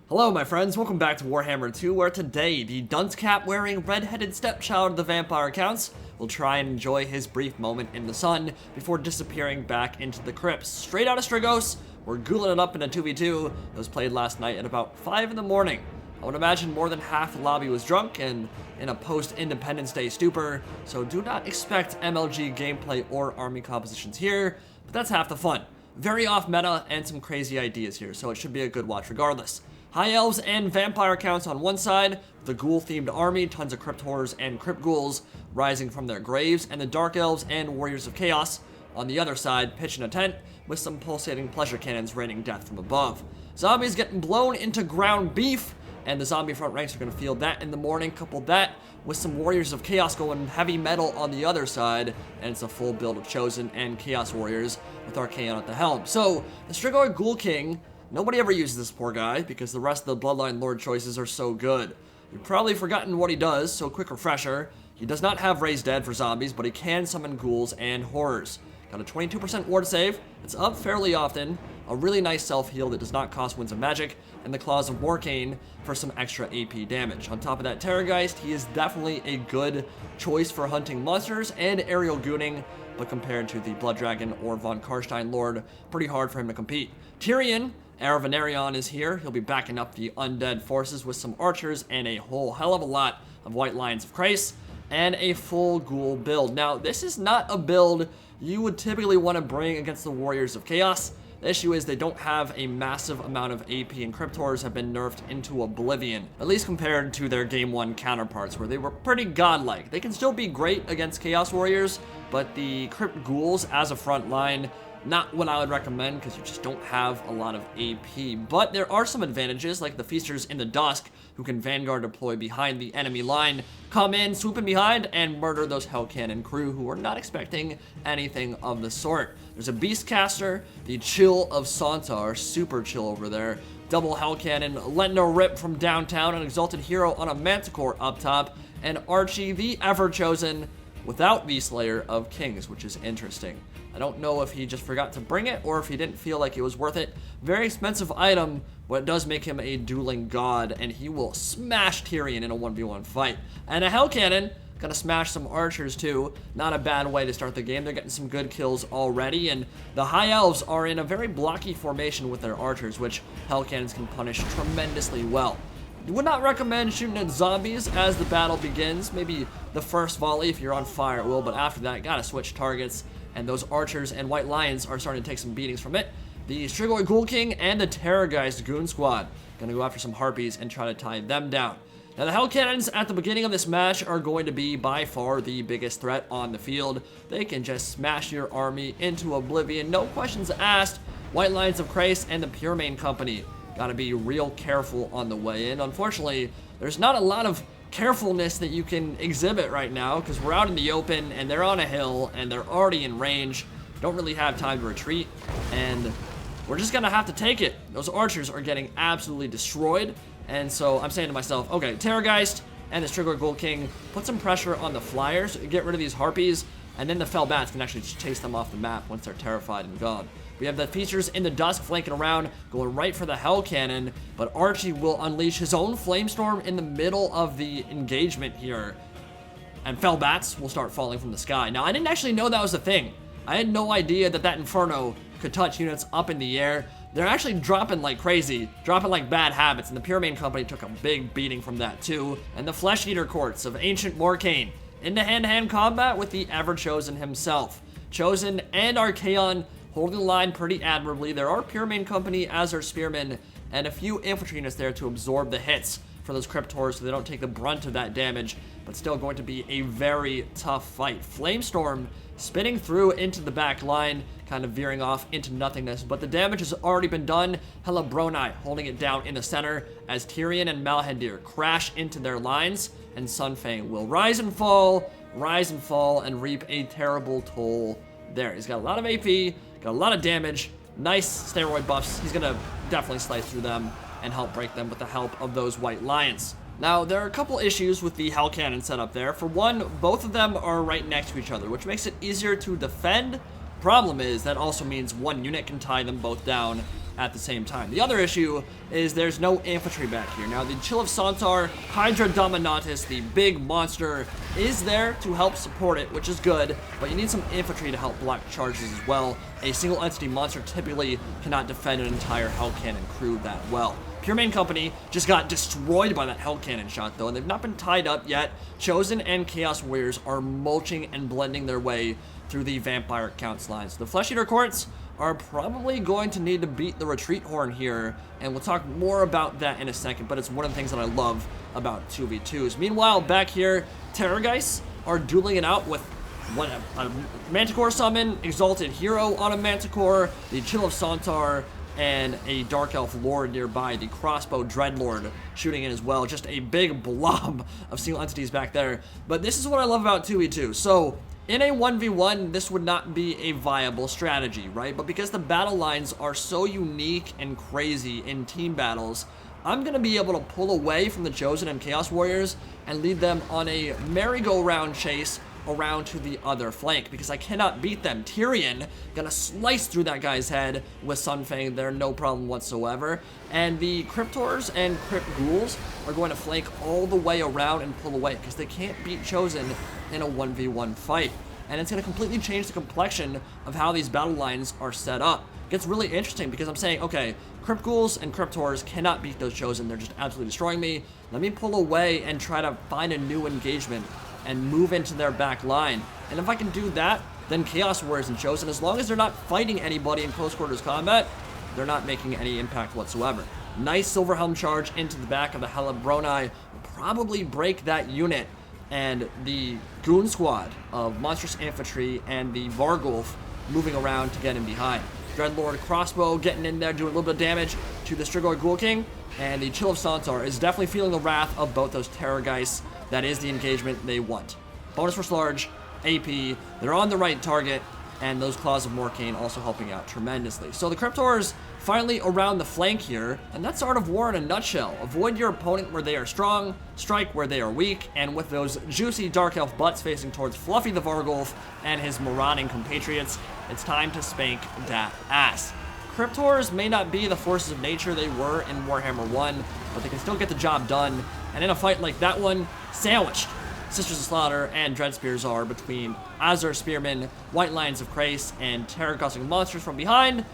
Hello my friends, welcome back to Warhammer 2, where today the dunce cap wearing red-headed stepchild of the vampire counts will try and enjoy his brief moment in the sun before disappearing back into the crypts. Straight out of Strigos, we're ghouling it up in a 2v2 that was played last night at about 5 in the morning. I would imagine more than half the lobby was drunk and in a post-Independence Day stupor, so do not expect MLG gameplay or army compositions here, but that's half the fun. Very off-meta and some crazy ideas here, so it should be a good watch regardless. High Elves and Vampire counts on one side, the Ghoul-themed army, tons of Crypt Horrors and Crypt Ghouls rising from their graves, and the Dark Elves and Warriors of Chaos on the other side, pitching a tent with some pulsating pleasure cannons raining death from above. Zombies getting blown into ground beef, and the zombie front ranks are going to feel that in the morning. Couple that with some Warriors of Chaos going heavy metal on the other side, and it's a full build of Chosen and Chaos Warriors with Archaon at the helm. So, the Strigoi Ghoul King, nobody ever uses this poor guy because the rest of the Bloodline Lord choices are so good. You've probably forgotten what he does, so quick refresher. He does not have Raise Dead for zombies, but he can summon ghouls and horrors. Got a 22% ward save, it's up fairly often, a really nice self-heal that does not cost Winds of Magic, and the Claws of Morcane for some extra AP damage. On top of that, Terrorgeist, he is definitely a good choice for hunting monsters and aerial gooning, but compared to the Blood Dragon or Von Karstein Lord, pretty hard for him to compete. Tyrion, Aravanarion is here. He'll be backing up the undead forces with some archers and a whole hell of a lot of White Lions of Christ and a full ghoul build. Now, this is not a build you would typically want to bring against the Warriors of Chaos. The issue is they don't have a massive amount of AP, and Crypt Horrors have been nerfed into oblivion, at least compared to their Game 1 counterparts, where they were pretty godlike. They can still be great against Chaos Warriors, but the Crypt Ghouls as a front line, not what I would recommend because you just don't have a lot of AP. But there are some advantages, like the Feasters in the Dusk, who can Vanguard deploy behind the enemy line, come in, swoop in behind, and murder those Hell Cannon crew who are not expecting anything of the sort. There's a Beastcaster, the Chill of Sontar, super chill over there. Double Hell Cannon, letting a rip from downtown, an Exalted Hero on a Manticore up top, and Archie, the Ever-Chosen, without the Slayer of Kings, which is interesting. I don't know if he just forgot to bring it or if he didn't feel like it was worth it. Very expensive item, but it does make him a dueling god, and he will smash Tyrion in a 1v1 fight. And a Hell Cannon, gonna smash some archers too. Not a bad way to start the game. They're getting some good kills already, and the High Elves are in a very blocky formation with their archers, which Hell Cannons can punish tremendously well. You would not recommend shooting at zombies as the battle begins. Maybe the first volley, if you're on fire, it will, but after that, gotta switch targets. And those archers and White Lions are starting to take some beatings from it. The Strigoi Ghoul King and the Terrorgeist Goon Squad gonna go after some Harpies and try to tie them down. Now, the Hell Cannons at the beginning of this match are going to be by far the biggest threat on the field. They can just smash your army into oblivion, no questions asked. White Lions of Christ and the Pure Main Company gotta be real careful on the way in. Unfortunately, there's not a lot of carefulness that you can exhibit right now because we're out in the open and they're on a hill and they're already in range. Don't really have time to retreat, and we're just gonna have to take it. Those archers are getting absolutely destroyed, and so I'm saying to myself, okay, Terrorgeist and the Strigoi Ghoul King, put some pressure on the flyers, get rid of these Harpies, and then the Fell Bats can actually just chase them off the map once they're terrified and gone. We have the Feasters in the Dusk flanking around, going right for the Hell Cannon, but Archie will unleash his own Flamestorm in the middle of the engagement here, and Fell Bats will start falling from the sky. Now, I didn't actually know that was a thing. I had no idea that that Inferno could touch units up in the air. They're actually dropping like crazy, dropping like bad habits, and the Pure Main Company took a big beating from that too. And the Flesheater Courts of Ancient Morcane into hand-to-hand combat with the Ever-Chosen himself. Chosen and Archaon holding the line pretty admirably. There are Pure Main Company as our spearmen and a few infantry units there to absorb the hits for those Crypt Horrors so they don't take the brunt of that damage, but still going to be a very tough fight. Flamestorm spinning through into the back line, kind of veering off into nothingness, but the damage has already been done. Helabroni holding it down in the center as Tyrion and Malhendir crash into their lines, and Sunfang will rise and fall, and reap a terrible toll there. He's got a lot of AP, got a lot of damage, nice steroid buffs. He's gonna definitely slice through them and help break them with the help of those White Lions. Now, there are a couple issues with the Hell Cannon setup there. For one, both of them are right next to each other, which makes it easier to defend. Problem is, that also means one unit can tie them both down, at the same time. The other issue is there's no infantry back here. Now, the Chill of Sontar, Hydra Dominatus, the big monster, is there to help support it, which is good, but you need some infantry to help block charges as well. A single entity monster typically cannot defend an entire Hell Cannon crew that well. Pure Main Company just got destroyed by that Hell Cannon shot, though, and they've not been tied up yet. Chosen and Chaos Warriors are mulching and blending their way through the Vampire Counts lines. The Flesheater Courts are probably going to need to beat the Retreat Horn here, and we'll talk more about that in a second, but it's one of the things that I love about 2v2s. Meanwhile, back here, Terrorgeists are dueling it out with a Manticore summon, Exalted Hero on a Manticore, the Chill of Sontar, and a Dark Elf Lord nearby, the Crossbow Dreadlord shooting in as well. Just a big blob of single entities back there. But this is what I love about 2v2. So, in a 1v1, this would not be a viable strategy, right? But because the battle lines are so unique and crazy in team battles, I'm going to be able to pull away from the Chosen and Chaos Warriors and lead them on a merry-go-round chase around to the other flank, because I cannot beat them. Tyrion gonna slice through that guy's head with Sunfang there, no problem whatsoever. And the Cryptors and Crypt Ghouls are going to flank all the way around and pull away, because they can't beat Chosen in a 1v1 fight. And it's gonna completely change the complexion of how these battle lines are set up. It gets really interesting because I'm saying, okay, Crypt Ghouls and Cryptors cannot beat those Chosen. They're just absolutely destroying me. Let me pull away and try to find a new engagement and move into their back line. And if I can do that, then Chaos Warriors and Chosen, as long as they're not fighting anybody in close quarters combat, they're not making any impact whatsoever. Nice Silverhelm charge into the back of the Helebroni will probably break that unit, and the Goon Squad of Monstrous Infantry and the Vargulf moving around to get in behind. Dreadlord Crossbow getting in there, doing a little bit of damage to the Strigoi Ghoul King, and the Chill of Sontar is definitely feeling the wrath of both those Terrorgeists. That is the engagement they want. Bonus Force Large, AP, they're on the right target, and those Claws of Morcane also helping out tremendously. So the Cryptors finally around the flank here, and that's Art of War in a nutshell. Avoid your opponent where they are strong, strike where they are weak, and with those juicy Dark Elf butts facing towards Fluffy the Vargulf and his marauding compatriots, it's time to spank that ass. Cryptors may not be the forces of nature they were in Warhammer 1, but they can still get the job done, and in a fight like that one, sandwiched. Sisters of Slaughter and Dreadspears are between Azure Spearmen, White Lions of Crace, and terror-causing monsters from behind.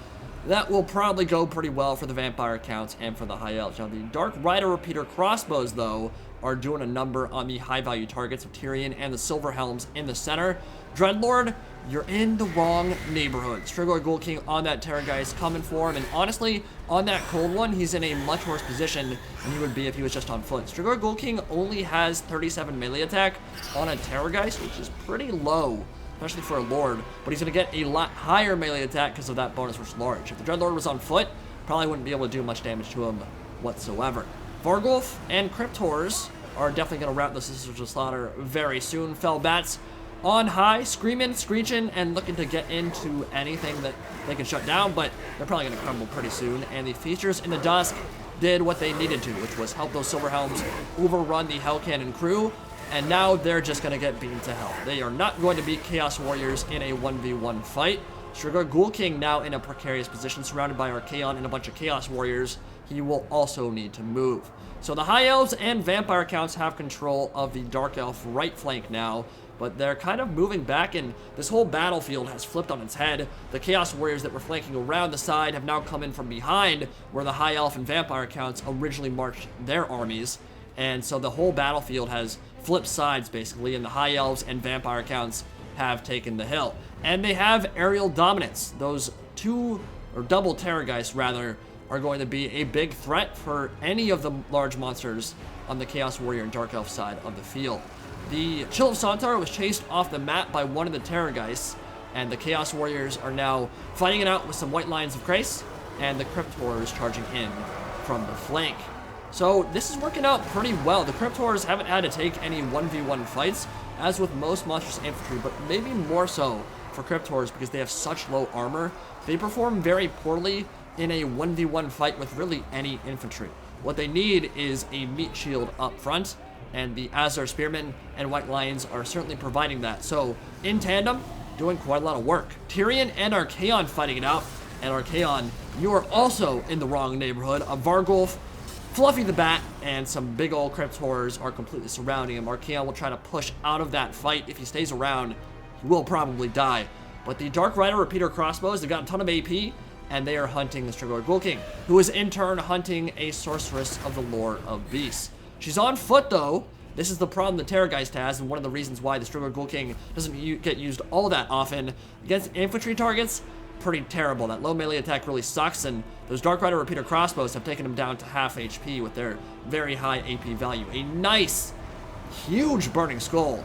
That will probably go pretty well for the Vampire Counts and for the High Elves. Now, the Dark Rider Repeater crossbows, though, are doing a number on the high-value targets of Tyrion and the Silver Helms in the center. Dreadlord, you're in the wrong neighborhood. Strigoi Ghoul King on that Terrorgeist coming for him, and honestly, on that cold one, he's in a much worse position than he would be if he was just on foot. Strigoi Ghoul King only has 37 melee attack on a Terrorgeist, which is pretty low, especially for a Lord, but he's going to get a lot higher melee attack because of that bonus versus Large. If the Dreadlord was on foot, probably wouldn't be able to do much damage to him whatsoever. Vargulf and Cryptors are definitely going to rout the Sisters of Slaughter very soon. Fell Bats on high, screaming, screeching, and looking to get into anything that they can shut down, but they're probably going to crumble pretty soon. And the Feasters in the Dusk did what they needed to, which was help those Silver Helms overrun the Hell Cannon crew, and now they're just going to get beaten to hell. They are not going to beat Chaos Warriors in a 1v1 fight. Strigoi Ghoul King now in a precarious position, surrounded by Archaon and a bunch of Chaos Warriors. He will also need to move. So the High Elves and Vampire Counts have control of the Dark Elf right flank now, but they're kind of moving back, and this whole battlefield has flipped on its head. The Chaos Warriors that were flanking around the side have now come in from behind, where the High Elf and Vampire Counts originally marched their armies, and so the whole battlefield has flipped sides, basically, and the High Elves and Vampire Counts have taken the hill. And they have aerial dominance. Those double Terrorgeists, rather, are going to be a big threat for any of the large monsters on the Chaos Warrior and Dark Elf side of the field. The Chill of Sontar was chased off the map by one of the Terrorgeists, and the Chaos Warriors are now fighting it out with some White Lions of Crace, and the Cryptors charging in from the flank. So this is working out pretty well. The Cryptors haven't had to take any 1v1 fights, as with most Monstrous Infantry, but maybe more so for Cryptors because they have such low armor. They perform very poorly in a 1v1 fight with really any infantry. What they need is a meat shield up front, and the Azure Spearmen and White Lions are certainly providing that. So, in tandem, doing quite a lot of work. Tyrion and Archaon fighting it out, and Archaon, you are also in the wrong neighborhood. A Vargulf, Fluffy the Bat, and some big old Crypt Horrors are completely surrounding him. Archaon will try to push out of that fight. If he stays around, he will probably die. But the Dark Rider Repeater Crossbows, they've got a ton of AP, and they are hunting the Strigoi Ghoul King, who is in turn hunting a Sorceress of the Lord of Beasts. She's on foot, though. This is the problem the Terrorgeist has, and one of the reasons why the Strigoi Ghoul King doesn't get used all that often. Against infantry targets, pretty terrible. That low melee attack really sucks, and those Dark Rider Repeater Crossbows have taken him down to half HP with their very high AP value. A nice, huge Burning Skull.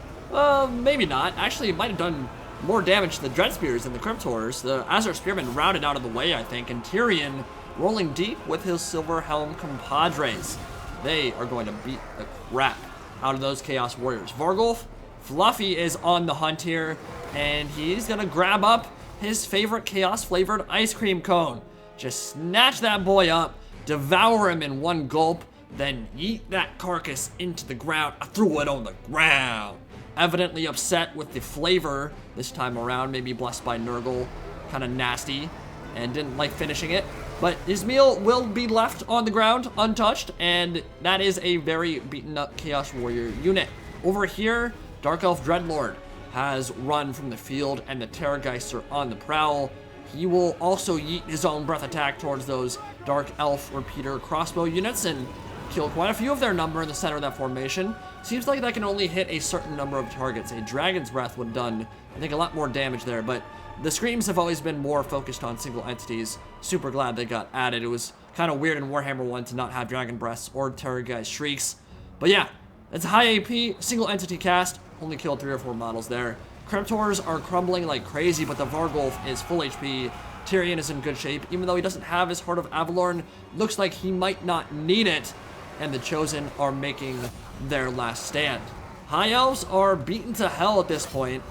Maybe not. Actually, it might have done more damage to the Dread Spears than the Crypt Horrors. The Azure Spearmen routed out of the way, I think, and Tyrion rolling deep with his Silver Helm compadres. They are going to beat the crap out of those Chaos Warriors. Vargulf, Fluffy is on the hunt here, and he's gonna grab up his favorite Chaos-flavored ice cream cone. Just snatch that boy up, devour him in one gulp, then yeet that carcass into the ground. I threw it on the ground. Evidently upset with the flavor this time around, maybe blessed by Nurgle, kind of nasty, and didn't like finishing it. But his meal will be left on the ground untouched, and that is a very beaten up Chaos Warrior unit. Over here, Dark Elf Dreadlord has run from the field, and the Terrorgeists are on the prowl. He will also yeet his own breath attack towards those Dark Elf Repeater Crossbow units and kill quite a few of their number in the center of that formation. Seems like that can only hit a certain number of targets. A Dragon's Breath would have done, I think, a lot more damage there, but the Screams have always been more focused on single entities. Super glad they got added. It was kind of weird in Warhammer 1 to not have Dragon Breaths or Terrorgeist Shrieks. But yeah, it's a high AP, single entity cast, only killed 3 or 4 models there. Crypt Horrors are crumbling like crazy, but the Vargulf is full HP. Tyrion is in good shape, even though he doesn't have his Heart of Avalorn. Looks like he might not need it, and the Chosen are making their last stand. High Elves are beaten to hell at this point,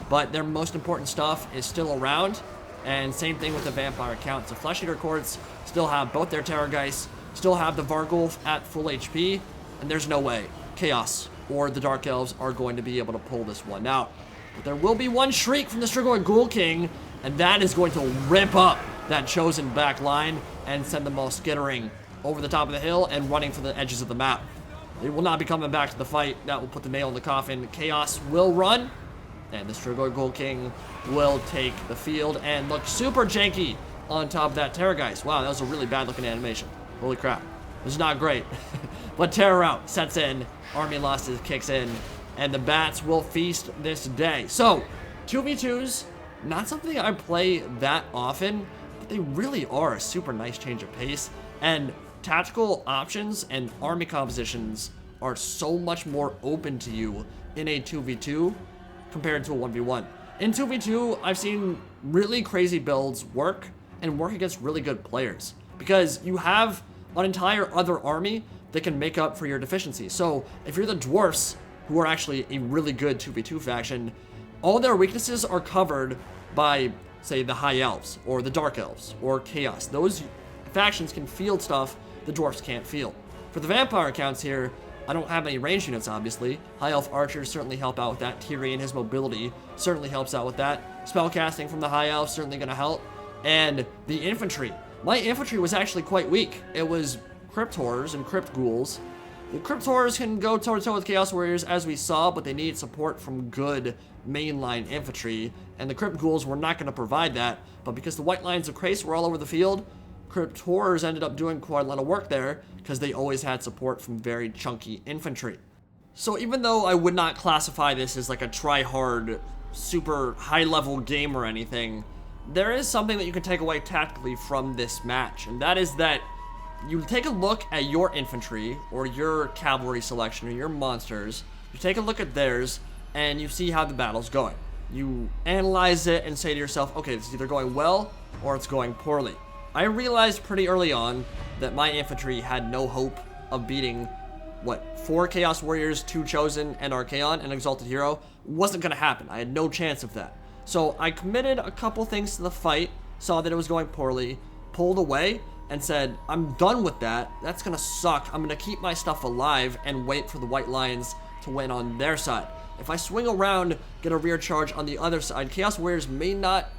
but their most important stuff is still around, and same thing with the Vampire counts. The Flesheater Courts still have both their Terrorgeists, still have the Vargulf at full HP, and there's no way Chaos or the Dark Elves are going to be able to pull this one out. But there will be one Shriek from the Strigoi Ghoul King, and that is going to rip up that Chosen back line and send them all skittering over the top of the hill and running for the edges of the map. They will not be coming back to the fight. That will put the nail in the coffin. Chaos will run, and the Strigoi Ghoul King will take the field and look super janky on top of that Terrorgeist. Wow, that was a really bad looking animation. Holy crap. This is not great. But Terror Out sets in, Army Losses kicks in, and the Bats will feast this day. So, 2v2s, not something I play that often, but they really are a super nice change of pace, and tactical options and army compositions are so much more open to you in a 2v2 compared to a 1v1. In 2v2, I've seen really crazy builds work and work against really good players because you have an entire other army that can make up for your deficiencies. So if you're the Dwarfs, who are actually a really good 2v2 faction, all their weaknesses are covered by, say, the High Elves or the Dark Elves or Chaos. Those factions can field stuff the Dwarfs can't field. For the Vampire accounts here, I don't have any range units, obviously. High Elf Archers certainly help out with that. Tyrion, his mobility, certainly helps out with that. Spellcasting from the High Elves certainly going to help. And the infantry. My infantry was actually quite weak. It was Crypt Horrors and Crypt Ghouls. The Crypt Horrors can go toe-to-toe with Chaos Warriors, as we saw, but they need support from good mainline infantry, and the Crypt Ghouls were not going to provide that. But because the White Lines of Crace were all over the field, Crypt Horrors ended up doing quite a lot of work there because they always had support from very chunky infantry. So even though I would not classify this as like a try-hard, super high-level game or anything, there is something that you can take away tactically from this match, and that is that you take a look at your infantry or your cavalry selection or your monsters, you take a look at theirs, and you see how the battle's going. You analyze it and say to yourself, okay, this is either going well or it's going poorly. I realized pretty early on that my infantry had no hope of beating, 4 Chaos Warriors, 2 Chosen, and Archaon, an Exalted Hero. Wasn't going to happen. I had no chance of that. So I committed a couple things to the fight, saw that it was going poorly, pulled away, and said, I'm done with that. That's going to suck. I'm going to keep my stuff alive and wait for the White Lions to win on their side. If I swing around, get a rear charge on the other side, Chaos Warriors may not